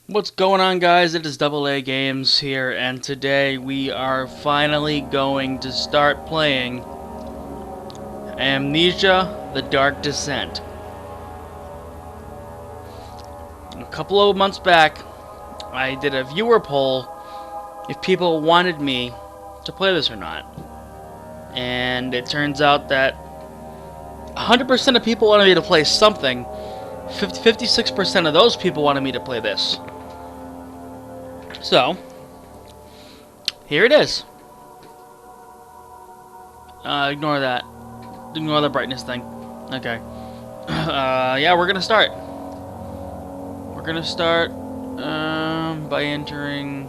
What's going on, guys? It is Double A Games here, and today we are finally going to start playing Amnesia: The Dark Descent. A couple of months back, I did a viewer poll if people wanted me to play this or not. And it turns out that 100% of people wanted me to play something. 56% of those people wanted me to play this. So, here it is. Ignore that. Ignore the brightness thing. Okay. Yeah, we're gonna start. We're gonna start by entering.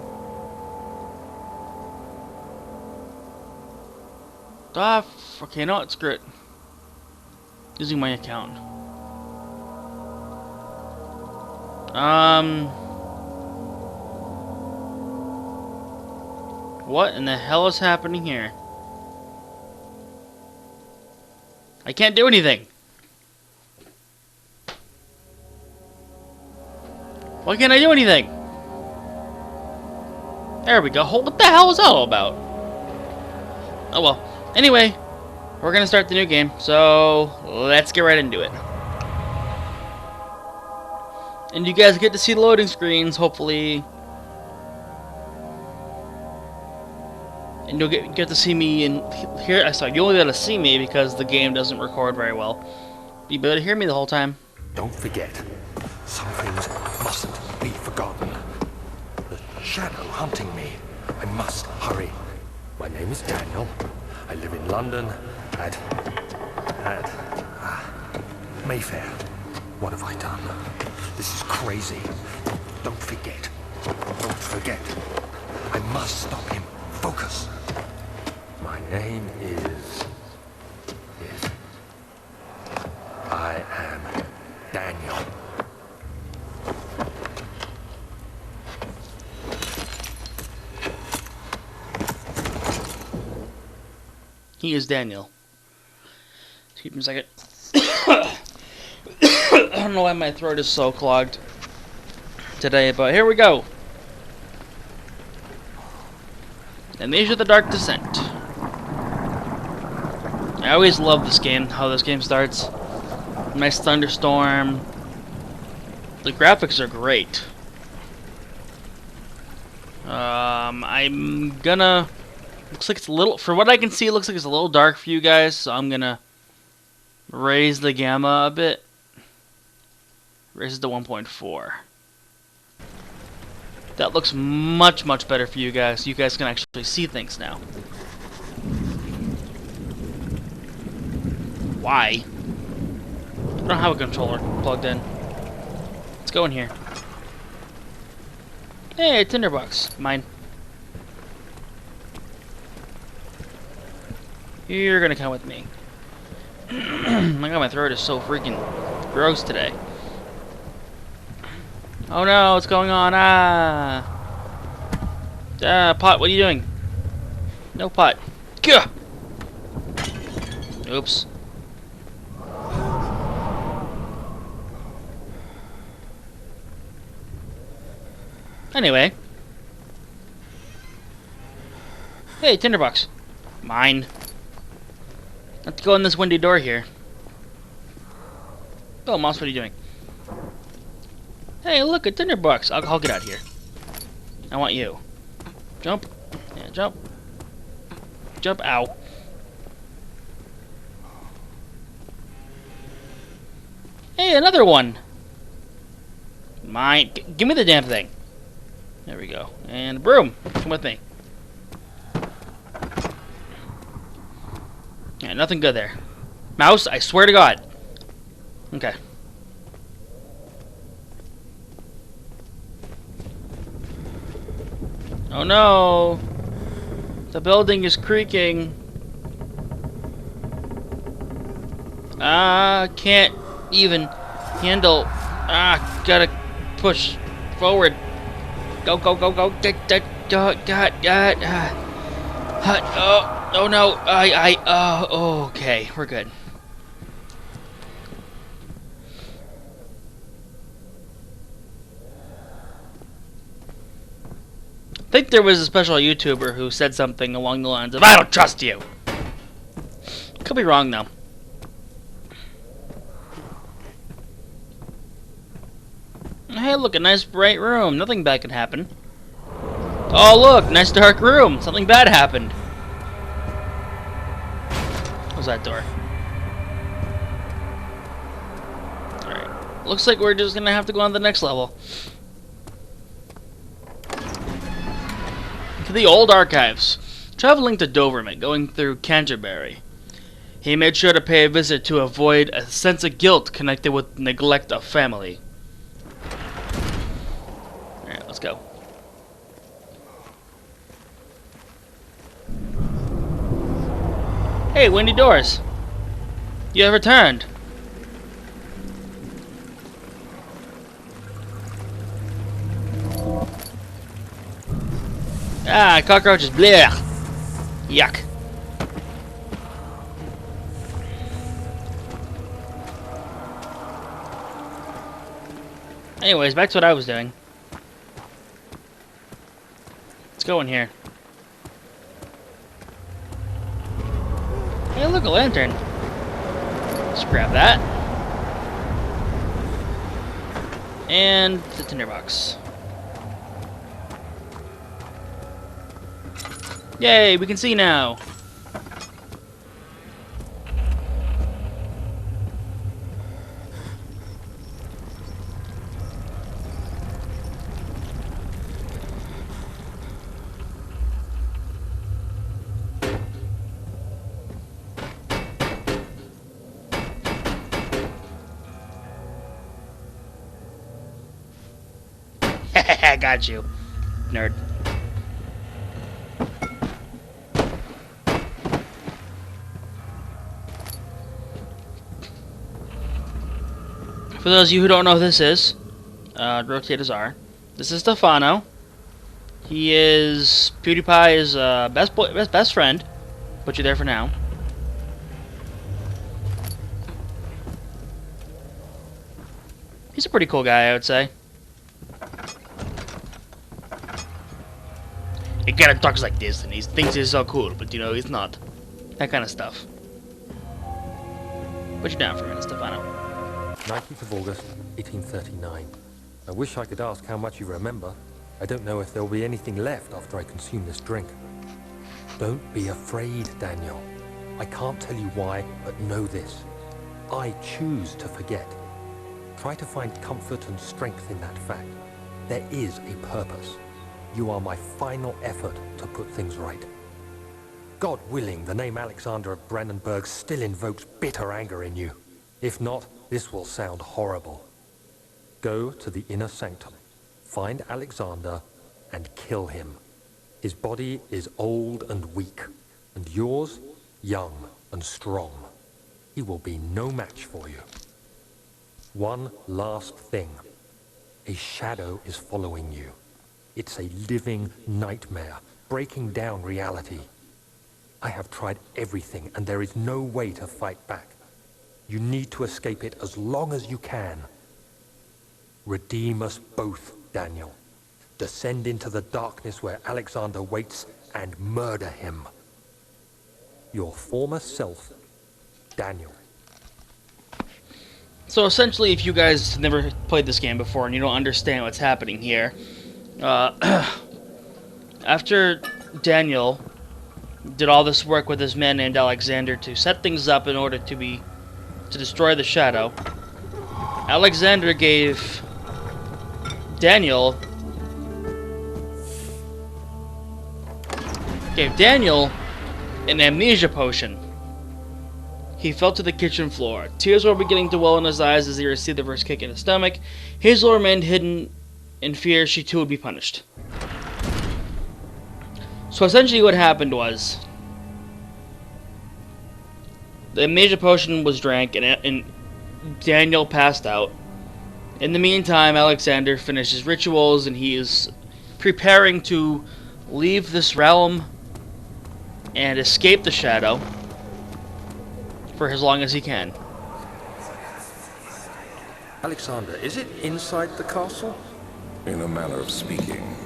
Okay, no, it's great. Using my account. What in the hell is happening here? I can't do anything. Why can't I do anything? There we go. What the hell is that all about? Oh well. Anyway, we're gonna start the new game, so let's get right into it. And you guys get to see the loading screens, hopefully. And you'll get to see me in here. Sorry, you only get to see me because the game doesn't record very well. You better hear me the whole time. Don't forget, some things mustn't be forgotten. The shadow hunting me. I must hurry. My name is Daniel. I live in London at Mayfair. What have I done? This is crazy. Don't forget. Don't forget. I must stop him. Focus. My name is... I am Daniel. He is Daniel. Excuse me a second. I don't know why my throat is so clogged today, but here we go. Amnesia: The Dark Descent. I always love this game, how this game starts. Nice thunderstorm. The graphics are great. I'm gonna... Looks like it's a little... For what I can see, it looks like it's a little dark for you guys, so I'm gonna raise the gamma a bit. Raise it to 1.4. That looks much, much better for you guys. You guys can actually see things now. Why? I don't have a controller plugged in. Let's go in here. Hey, tinderbox. Mine. You're gonna come with me. My god, my throat is so freaking gross today. Oh no, what's going on? Pot, what are you doing? No pot. Gah! Oops. Anyway. Hey, tinderbox. Mine. Let's go in this windy door here. Oh, Moss, what are you doing? Hey, look, a tinderbox. I'll get out of here. I want you. Jump. Yeah, jump. Jump. Ow. Hey, another one. Mine. Give me the damn thing. There we go. And broom. Come with me. Yeah, nothing good there. Mouse, I swear to God. Okay. Oh no! The building is creaking. Can't even handle. Gotta push forward. Go, go, go, go. God. Oh no. Okay, we're good. I think there was a special YouTuber who said something along the lines of, "I don't trust you." Could be wrong, though. Hey, look, a nice bright room. Nothing bad can happen. Oh, look, nice dark room. Something bad happened. What's that door? Alright. Looks like we're just gonna have to go on to the next level. To the old archives. Traveling to Doverman, going through Canterbury. He made sure to pay a visit to avoid a sense of guilt connected with neglect of family. Alright, let's go. Hey, windy doors. You have returned. Ah, cockroaches. Blech. Yuck. Anyways, back to what I was doing. Let's go in here. Hey, look, a lantern. Let's grab that. And the tinderbox. Yay, we can see now. I got you, nerd. For those of you who don't know who this is, rotators are. This is Stefano. He is PewDiePie's best friend, but you're there for now. He's a pretty cool guy, I would say. He kind of talks like this, and he thinks he's so cool, but you know, he's not. That kind of stuff. Put you down for a minute, Stefano. 19th of August, 1839. I wish I could ask how much you remember. I don't know if there'll be anything left after I consume this drink. Don't be afraid, Daniel. I can't tell you why, but know this. I choose to forget. Try to find comfort and strength in that fact. There is a purpose. You are my final effort to put things right. God willing, the name Alexander of Brennenburg still invokes bitter anger in you. If not, this will sound horrible. Go to the inner sanctum, find Alexander, and kill him. His body is old and weak, and yours, young and strong. He will be no match for you. One last thing. A shadow is following you. It's a living nightmare, breaking down reality. I have tried everything, and there is no way to fight back. You need to escape it as long as you can. Redeem us both, Daniel. Descend into the darkness where Alexander waits and murder him. Your former self, Daniel. So essentially, if you guys have never played this game before and you don't understand what's happening here, after Daniel did all this work with this man named Alexander to set things up in order to destroy the shadow, Alexander gave Daniel an amnesia potion. He fell to the kitchen floor. Tears were beginning to well in his eyes as he received the first kick in his stomach. Hazel remained hidden in fear she too would be punished. So essentially what happened was, the amnesia potion was drank and Daniel passed out. In the meantime, Alexander finished his rituals and he is preparing to leave this realm and escape the shadow for as long as he can. Alexander, is it inside the castle? In a manner of speaking.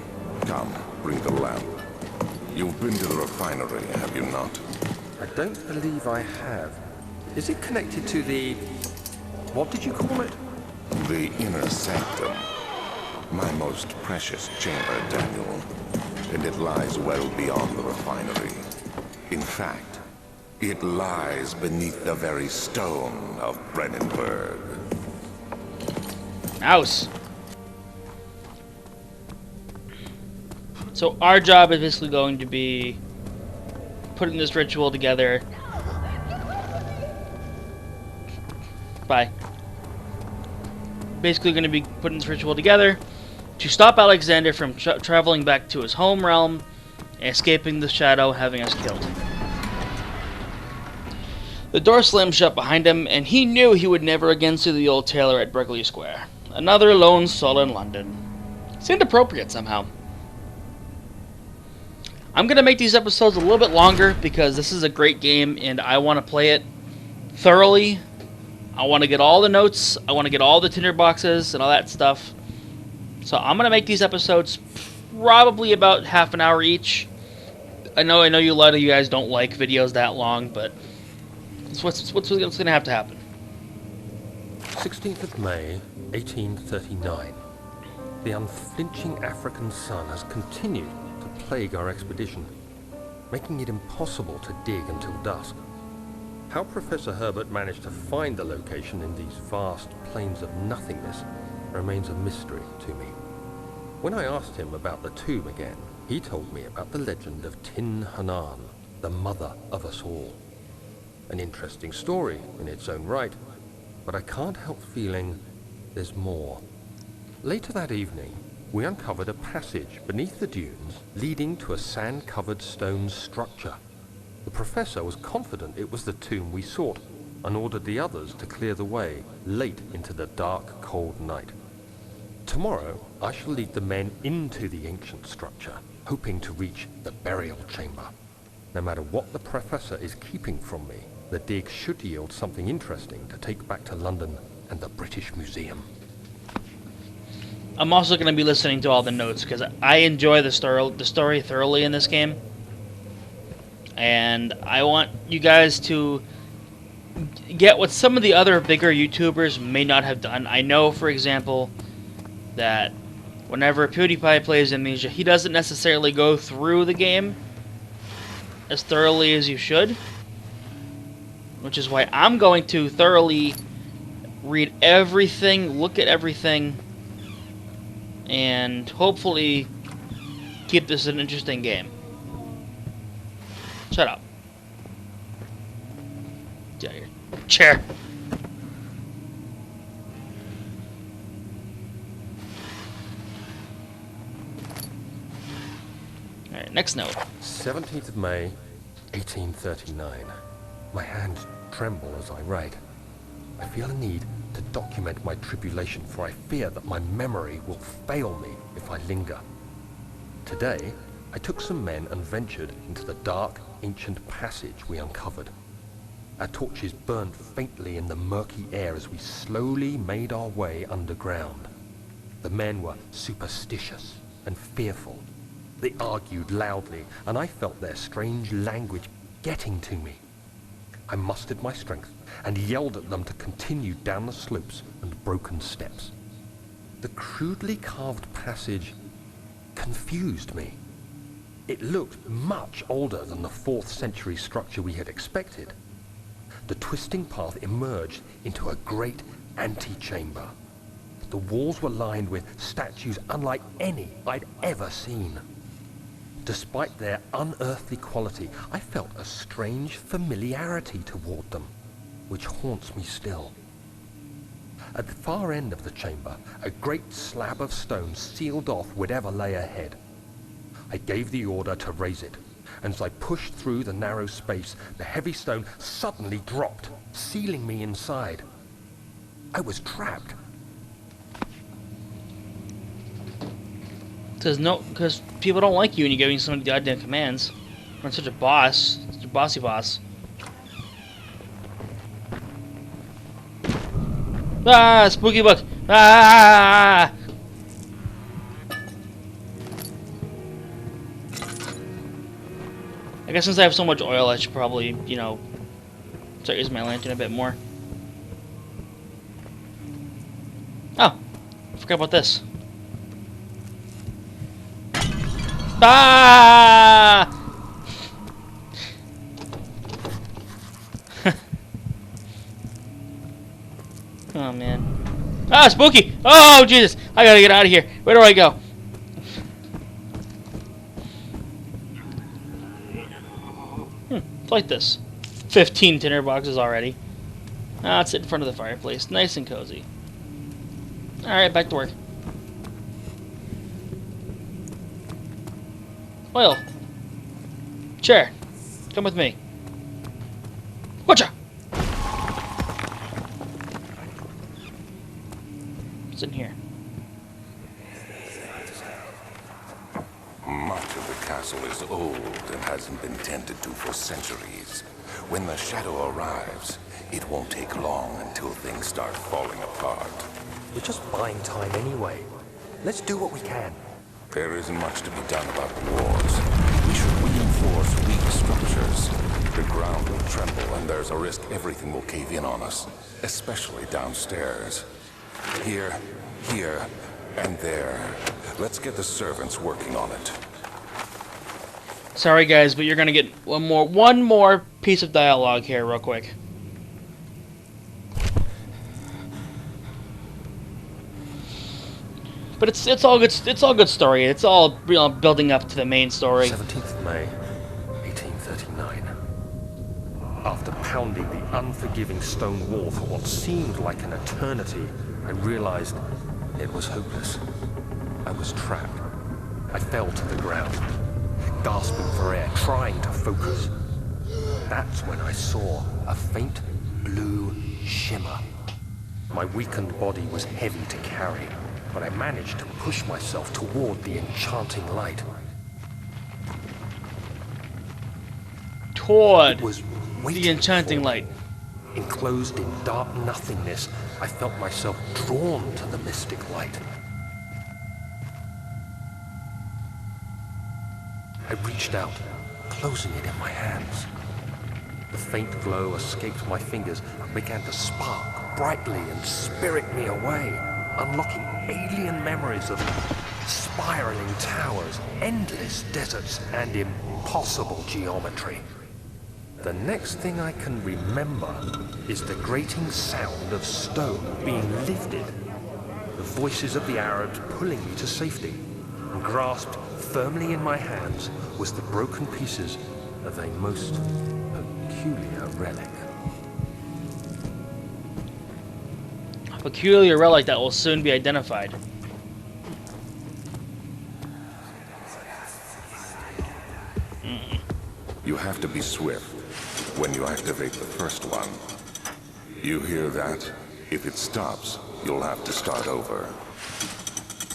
Come, bring the lamp. You've been to the refinery, have you not? I don't believe I have. Is it connected to the... what did you call it? The inner sanctum. My most precious chamber, Daniel. And it lies well beyond the refinery. In fact, it lies beneath the very stone of Brennenburg. Mouse. So our job is basically going to be putting this ritual together. Bye. Basically going to be putting this ritual together to stop Alexander from traveling back to his home realm and escaping the shadow, having us killed. The door slammed shut behind him, and he knew he would never again see the old tailor at Berkeley Square. Another lone soul in London. Seemed appropriate somehow. I'm going to make these episodes a little bit longer because this is a great game and I want to play it thoroughly. I want to get all the notes, I want to get all the tinder boxes and all that stuff. So I'm going to make these episodes probably about half an hour each. I know a lot of you guys don't like videos that long, but it's what's going to have to happen. 16th of May, 1839. The unflinching African sun has continued to plague our expedition, making it impossible to dig until dusk. How Professor Herbert managed to find the location in these vast plains of nothingness remains a mystery to me. When I asked him about the tomb again, he told me about the legend of Tin Hanan, the mother of us all. An interesting story in its own right, but I can't help feeling there's more. Later that evening, we uncovered a passage beneath the dunes leading to a sand-covered stone structure. The professor was confident it was the tomb we sought and ordered the others to clear the way late into the dark, cold night. Tomorrow, I shall lead the men into the ancient structure, hoping to reach the burial chamber. No matter what the professor is keeping from me, the dig should yield something interesting to take back to London and the British Museum. I'm also going to be listening to all the notes because I enjoy the story thoroughly in this game. And I want you guys to get what some of the other bigger YouTubers may not have done. I know, for example, that whenever PewDiePie plays Amnesia, he doesn't necessarily go through the game as thoroughly as you should. Which is why I'm going to thoroughly read everything, look at everything, and hopefully keep this an interesting game. Shut up. Get out of here. Chair. Alright, next note. 17th of May, 1839. My hands tremble as I write. I feel a need to document my tribulation, for I fear that my memory will fail me if I linger. Today, I took some men and ventured into the dark, ancient passage we uncovered. Our torches burned faintly in the murky air as we slowly made our way underground. The men were superstitious and fearful. They argued loudly, and I felt their strange language getting to me. I mustered my strength and yelled at them to continue down the slopes and broken steps. The crudely carved passage confused me. It looked much older than the 4th century structure we had expected. The twisting path emerged into a great antechamber. The walls were lined with statues unlike any I'd ever seen. Despite their unearthly quality, I felt a strange familiarity toward them, which haunts me still. At the far end of the chamber, a great slab of stone sealed off whatever lay ahead. I gave the order to raise it, and as I pushed through the narrow space, the heavy stone suddenly dropped, sealing me inside. I was trapped. Because people don't like you when you're giving so many goddamn commands. You're such a boss, such a bossy boss. Ah, spooky book. Ah! I guess since I have so much oil, I should probably, you know, start using my lantern a bit more. Oh, I forgot about this. Ah! Oh man. Ah, spooky! Oh Jesus! I gotta get out of here. Where do I go? It's like this. 15 tinder boxes already. Ah, let's sit in front of the fireplace. Nice and cozy. Alright, back to work. Oil. Chair. Come with me. Whatcha? What's in here? Much of the castle is old and hasn't been tended to for centuries. When the shadow arrives, it won't take long until things start falling apart. We're just buying time anyway. Let's do what we can. There isn't much to be done about the walls. We should reinforce weak structures. The ground will tremble, and there's a risk everything will cave in on us, especially downstairs. Here, and there. Let's get the servants working on it. Sorry guys, but you're gonna get one more piece of dialogue here real quick. But it's all good. It's all good story. It's all, you know, building up to the main story. 17th of May, 1839. After pounding the unforgiving stone wall for what seemed like an eternity, I realized it was hopeless. I was trapped. I fell to the ground, gasping for air, trying to focus. That's when I saw a faint blue shimmer. My weakened body was heavy to carry, but I managed to push myself toward the enchanting light. Toward It was the enchanting light. Enclosed in dark nothingness, I felt myself drawn to the mystic light. I reached out, closing it in my hands. The faint glow escaped my fingers and began to spark brightly and spirit me away, unlocking alien memories of spiraling towers, endless deserts, and impossible geometry. The next thing I can remember is the grating sound of stone being lifted, the voices of the Arabs pulling me to safety, and grasped firmly in my hands was the broken pieces of a most peculiar relic. A peculiar relic that will soon be identified. You have to be swift when you activate the first one. You hear that? If it stops, you'll have to start over.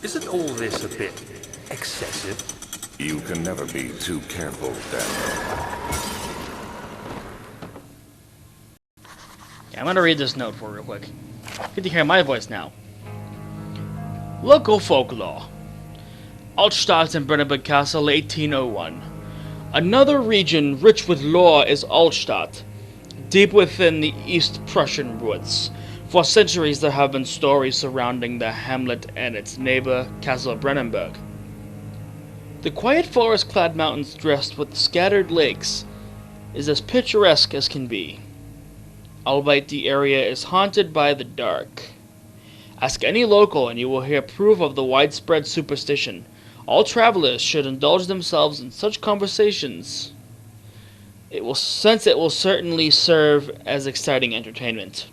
Isn't all this a bit excessive? You can never be too careful, Daniel. Yeah, I'm gonna read this note for real quick. Good to hear my voice now. Local folklore. Altstadt in Brennenburg Castle, 1801. Another region rich with lore is Altstadt, deep within the East Prussian woods. For centuries there have been stories surrounding the hamlet and its neighbor, Castle of Brennenburg. The quiet forest-clad mountains dressed with scattered lakes is as picturesque as can be, albeit the area is haunted by the dark. Ask any local and you will hear proof of the widespread superstition. All travelers should indulge themselves in such conversations, since it will certainly serve as exciting entertainment.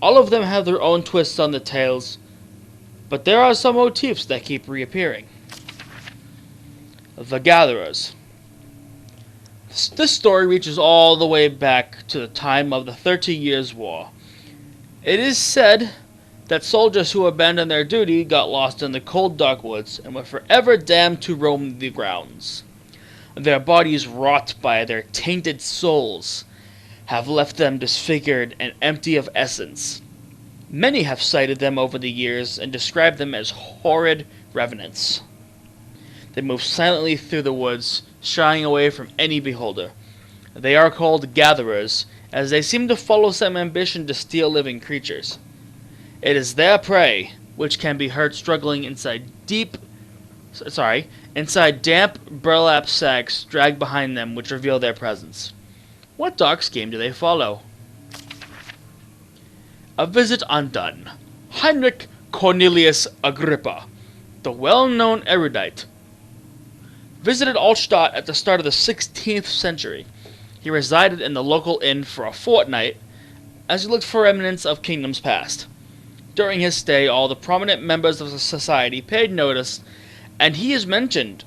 All of them have their own twists on the tales, but there are some motifs that keep reappearing. The Gatherers. This story reaches all the way back to the time of the 30 Years' War. It is said that soldiers who abandoned their duty got lost in the cold dark woods and were forever damned to roam the grounds. Their bodies, wrought by their tainted souls, have left them disfigured and empty of essence. Many have cited them over the years and described them as horrid revenants. They move silently through the woods, shying away from any beholder. They are called gatherers, as they seem to follow some ambition to steal living creatures. It is their prey, which can be heard struggling inside damp burlap sacks dragged behind them, which reveal their presence. What dark scheme do they follow? A visit undone. Heinrich Cornelius Agrippa, the well-known erudite, visited Altstadt at the start of the 16th century. He resided in the local inn for a fortnight as he looked for remnants of kingdoms past. During his stay, all the prominent members of the society paid notice, and he is mentioned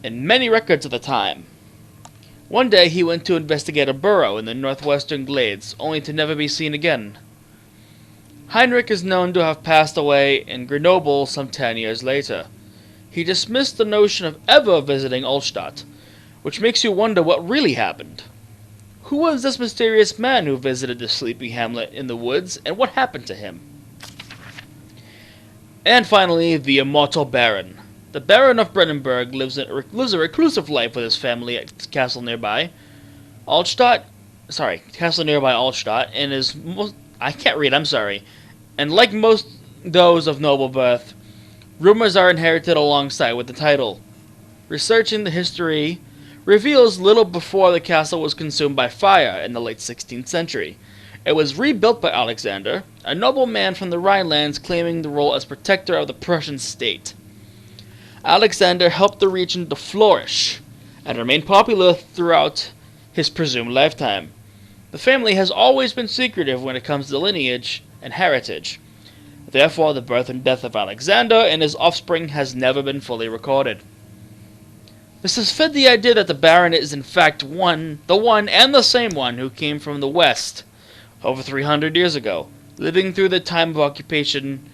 in many records of the time. One day he went to investigate a burrow in the northwestern glades, only to never be seen again. Heinrich is known to have passed away in Grenoble some 10 years later. He dismissed the notion of ever visiting Altstadt, which makes you wonder what really happened. Who was this mysterious man who visited the sleepy hamlet in the woods, and what happened to him? And finally, the immortal Baron. The Baron of Brennenburg lives a reclusive life with his family at castle nearby Altstadt, and is I can't read, I'm sorry. And like most those of noble birth, rumors are inherited alongside with the title. Researching the history reveals little before the castle was consumed by fire in the late 16th century. It was rebuilt by Alexander, a nobleman from the Rhinelands claiming the role as protector of the Prussian state. Alexander helped the region to flourish and remain popular throughout his presumed lifetime. The family has always been secretive when it comes to lineage and heritage. Therefore, the birth and death of Alexander and his offspring has never been fully recorded. This has fed the idea that the Baron is in fact the one and the same one who came from the West over 300 years ago, living through the time of occupation,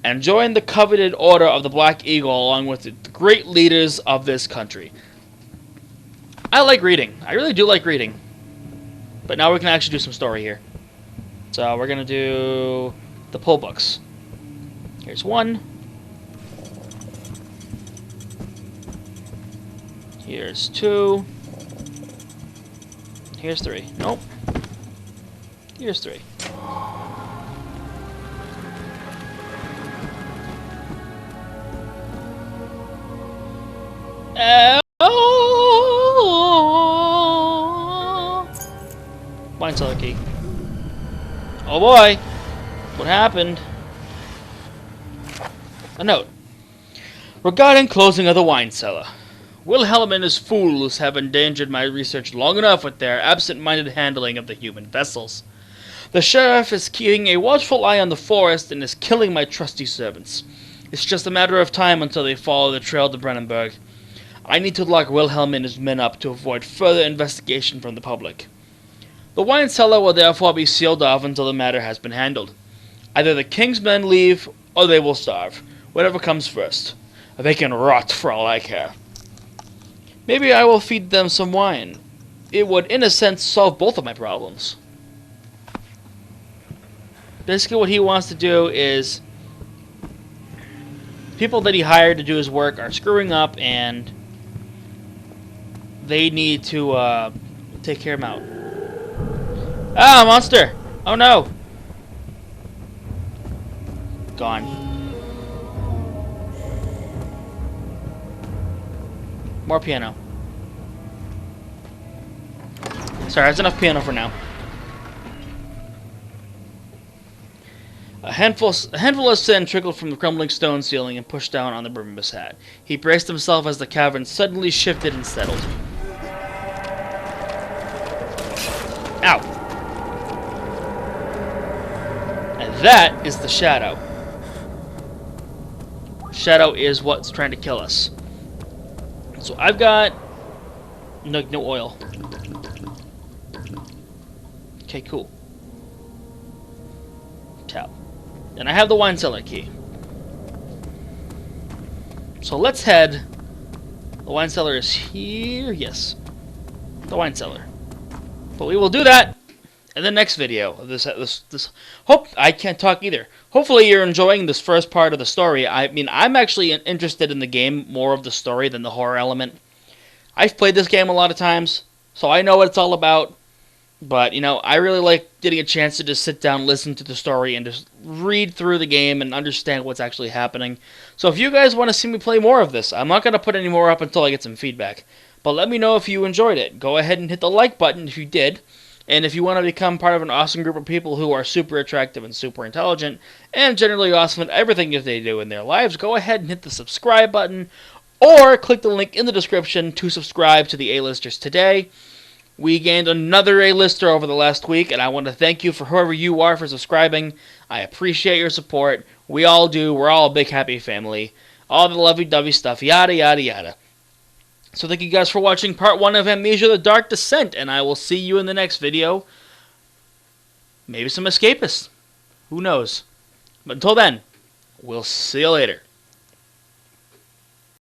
and joined the coveted Order of the Black Eagle along with the great leaders of this country. I like reading. I really do like reading. But now we can actually do some story here. So we're going to do the pull books. Here's one. Here's two. Here's three. Nope. Here's three. Wine cellar key. Oh boy! What happened? A note. Regarding closing of the wine cellar. Wilhelm and his fools have endangered my research long enough with their absent-minded handling of the human vessels. The sheriff is keeping a watchful eye on the forest and is killing my trusty servants. It's just a matter of time until they follow the trail to Brennenburg. I need to lock Wilhelm and his men up to avoid further investigation from the public. The wine cellar will therefore be sealed off until the matter has been handled. Either the king's men leave, or they will starve. Whatever comes first. They can rot for all I care. Maybe I will feed them some wine. It would, in a sense, solve both of my problems. Basically what he wants to do is... people that he hired to do his work are screwing up, and they need to take care of him out. Ah, monster! Oh no! Gone. More piano. Sorry, that's enough piano for now. A handful of sand trickled from the crumbling stone ceiling and pushed down on the brim of his hat. He braced himself as the cavern suddenly shifted and settled. Ow! And that is the shadow. Shadow is what's trying to kill us. So I've got no oil. Okay, cool. Tap. And I have the wine cellar key. So let's head. The wine cellar is here. Yes. The wine cellar. But we will do that in the next video of this. Hope I can't talk either. Hopefully you're enjoying this first part of the story. I mean, I'm actually interested in the game, more of the story than the horror element. I've played this game a lot of times, so I know what it's all about. But, I really like getting a chance to just sit down, listen to the story, and just read through the game and understand what's actually happening. So if you guys want to see me play more of this, I'm not going to put any more up until I get some feedback. But let me know if you enjoyed it. Go ahead and hit the like button if you did. And if you want to become part of an awesome group of people who are super attractive and super intelligent, and generally awesome at everything that they do in their lives, go ahead and hit the subscribe button, or click the link in the description to subscribe to the A-Listers today. We gained another A-lister over the last week, and I want to thank you for whoever you are for subscribing. I appreciate your support. We all do. We're all a big happy family. All the lovey-dovey stuff, yada, yada, yada. So thank you guys for watching part 1 of Amnesia: The Dark Descent, and I will see you in the next video. Maybe some escapists. Who knows? But until then, we'll see you later.